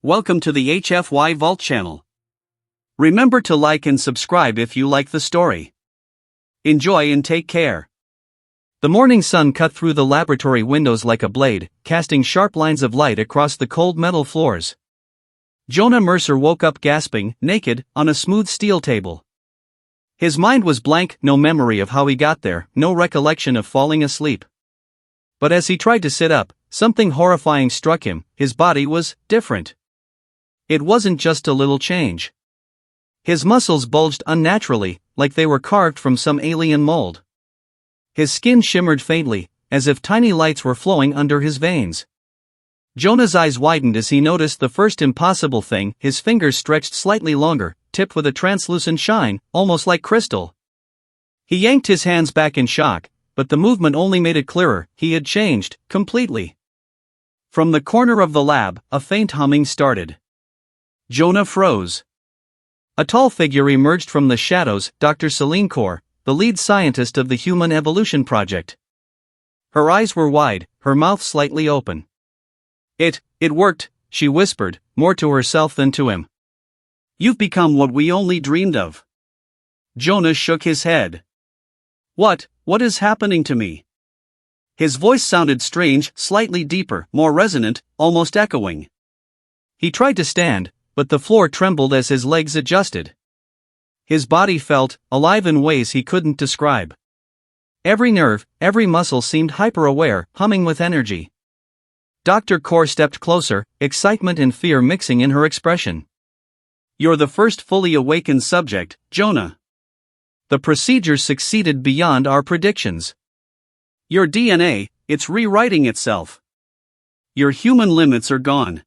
Welcome to the HFY Vault channel. Remember to like and subscribe if you like the story. Enjoy and take care. The morning sun cut through the laboratory windows like a blade, casting sharp lines of light across the cold metal floors. Jonah Mercer woke up gasping, naked, on a smooth steel table. His mind was blank, no memory of how he got there, no recollection of falling asleep. But as he tried to sit up, something horrifying struck him. His body was different. It wasn't just a little change. His muscles bulged unnaturally, like they were carved from some alien mold. His skin shimmered faintly, as if tiny lights were flowing under his veins. Jonah's eyes widened as he noticed the first impossible thing. His fingers stretched slightly longer, tipped with a translucent shine, almost like crystal. He yanked his hands back in shock, but the movement only made it clearer. He had changed, completely. From the corner of the lab, a faint humming started. Jonah froze. A tall figure emerged from the shadows, Dr. Celine Kaur, the lead scientist of the Human Evolution Project. Her eyes were wide, her mouth slightly open. It worked, she whispered, more to herself than to him. You've become what we only dreamed of. Jonah shook his head. What is happening to me? His voice sounded strange, slightly deeper, more resonant, almost echoing. He tried to stand, but the floor trembled as his legs adjusted. His body felt alive in ways he couldn't describe. Every nerve, every muscle seemed hyper-aware, humming with energy. Dr. Kaur stepped closer, excitement and fear mixing in her expression. You're the first fully awakened subject, Jonah. The procedure succeeded beyond our predictions. Your DNA, it's rewriting itself. Your human limits are gone.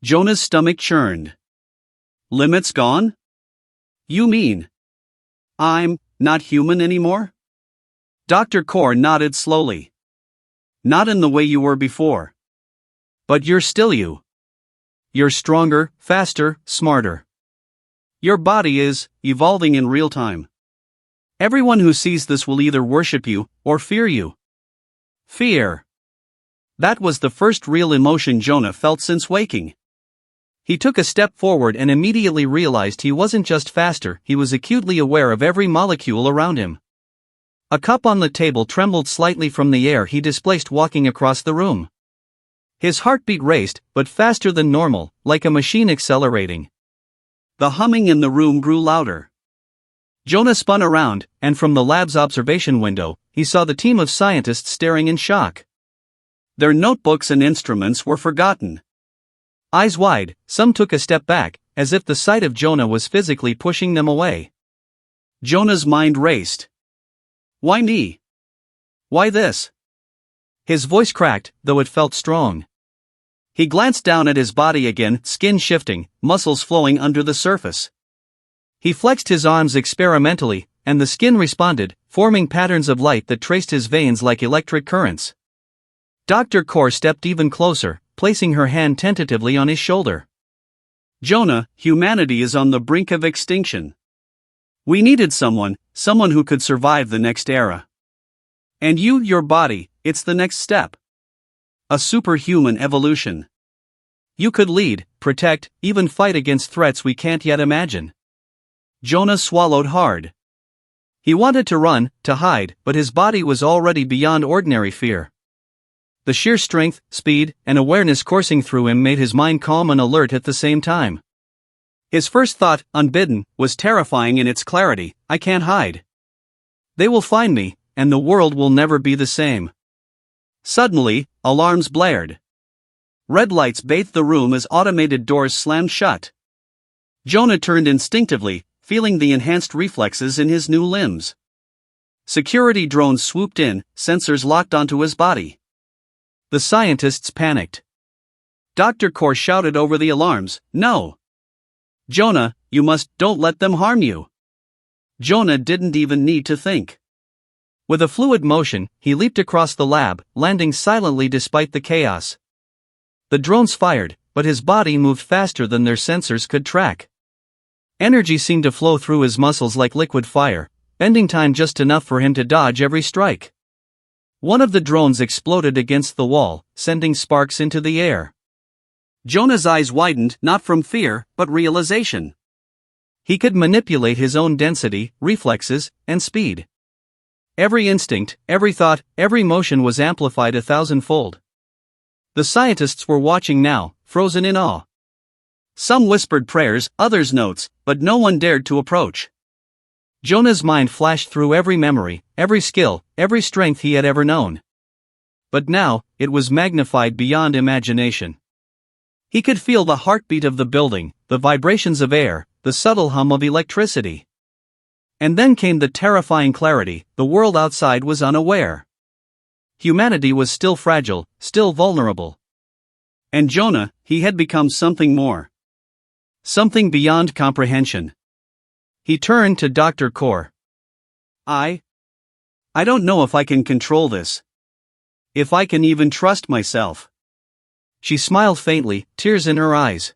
Jonah's stomach churned. Limits gone? You mean I'm not human anymore? Dr. Kaur nodded slowly. Not in the way you were before. But you're still you. You're stronger, faster, smarter. Your body is evolving in real time. Everyone who sees this will either worship you or fear you. Fear. That was the first real emotion Jonah felt since waking. He took a step forward and immediately realized he wasn't just faster, he was acutely aware of every molecule around him. A cup on the table trembled slightly from the air he displaced walking across the room. His heartbeat raced, but faster than normal, like a machine accelerating. The humming in the room grew louder. Jonah spun around, and from the lab's observation window, he saw the team of scientists staring in shock. Their notebooks and instruments were forgotten. Eyes wide, some took a step back, as if the sight of Jonah was physically pushing them away. Jonah's mind raced. Why me? Why this? His voice cracked, though it felt strong. He glanced down at his body again, skin shifting, muscles flowing under the surface. He flexed his arms experimentally, and the skin responded, forming patterns of light that traced his veins like electric currents. Dr. Kaur stepped even closer, placing her hand tentatively on his shoulder. Jonah, humanity is on the brink of extinction. We needed someone who could survive the next era. And your body, it's the next step. A superhuman evolution. You could lead, protect, even fight against threats we can't yet imagine. Jonah swallowed hard. He wanted to run, to hide, but his body was already beyond ordinary fear. The sheer strength, speed, and awareness coursing through him made his mind calm and alert at the same time. His first thought, unbidden, was terrifying in its clarity. I can't hide. They will find me, and the world will never be the same. Suddenly, alarms blared. Red lights bathed the room as automated doors slammed shut. Jonah turned instinctively, feeling the enhanced reflexes in his new limbs. Security drones swooped in, sensors locked onto his body. The scientists panicked. Dr. Kaur shouted over the alarms, No! Jonah, don't let them harm you. Jonah didn't even need to think. With a fluid motion, he leaped across the lab, landing silently despite the chaos. The drones fired, but his body moved faster than their sensors could track. Energy seemed to flow through his muscles like liquid fire, bending time just enough for him to dodge every strike. One of the drones exploded against the wall, sending sparks into the air. Jonah's eyes widened not from fear, but realization. He could manipulate his own density, reflexes, and speed. Every instinct, every thought, every motion was amplified 1,000-fold. The scientists were watching now, frozen in awe. Some whispered prayers, others notes, but no one dared to approach. Jonah's mind flashed through every memory, every skill, every strength he had ever known. But now, it was magnified beyond imagination. He could feel the heartbeat of the building, the vibrations of air, the subtle hum of electricity. And then came the terrifying clarity: the world outside was unaware. Humanity was still fragile, still vulnerable. And Jonah, he had become something more. Something beyond comprehension. He turned to Dr. Kaur. I don't know if I can control this. If I can even trust myself. She smiled faintly, tears in her eyes.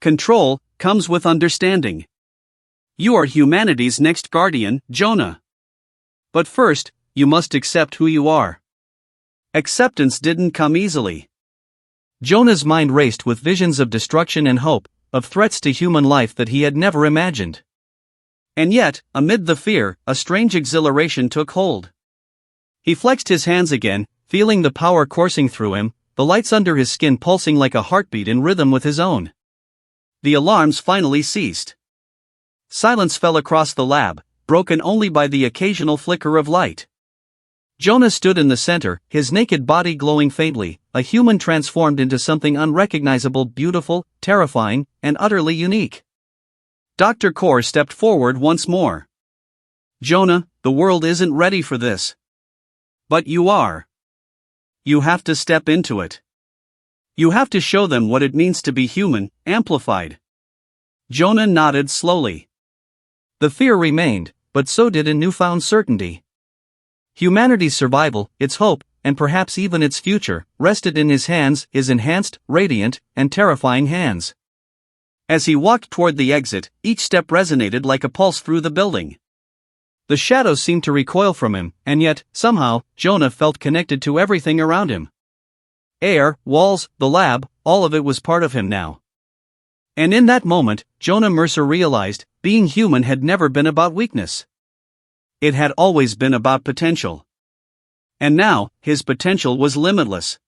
Control comes with understanding. You are humanity's next guardian, Jonah. But first, you must accept who you are. Acceptance didn't come easily. Jonah's mind raced with visions of destruction and hope, of threats to human life that he had never imagined. And yet, amid the fear, a strange exhilaration took hold. He flexed his hands again, feeling the power coursing through him, the lights under his skin pulsing like a heartbeat in rhythm with his own. The alarms finally ceased. Silence fell across the lab, broken only by the occasional flicker of light. Jonah stood in the center, his naked body glowing faintly, a human transformed into something unrecognizable, beautiful, terrifying, and utterly unique. Dr. Kaur stepped forward once more. Jonah, the world isn't ready for this. But you are. You have to step into it. You have to show them what it means to be human, amplified. Jonah nodded slowly. The fear remained, but so did a newfound certainty. Humanity's survival, its hope, and perhaps even its future, rested in his hands, his enhanced, radiant, and terrifying hands. As he walked toward the exit, each step resonated like a pulse through the building. The shadows seemed to recoil from him, and yet, somehow, Jonah felt connected to everything around him. Air, walls, the lab, all of it was part of him now. And in that moment, Jonah Mercer realized, being human had never been about weakness. It had always been about potential. And now, his potential was limitless.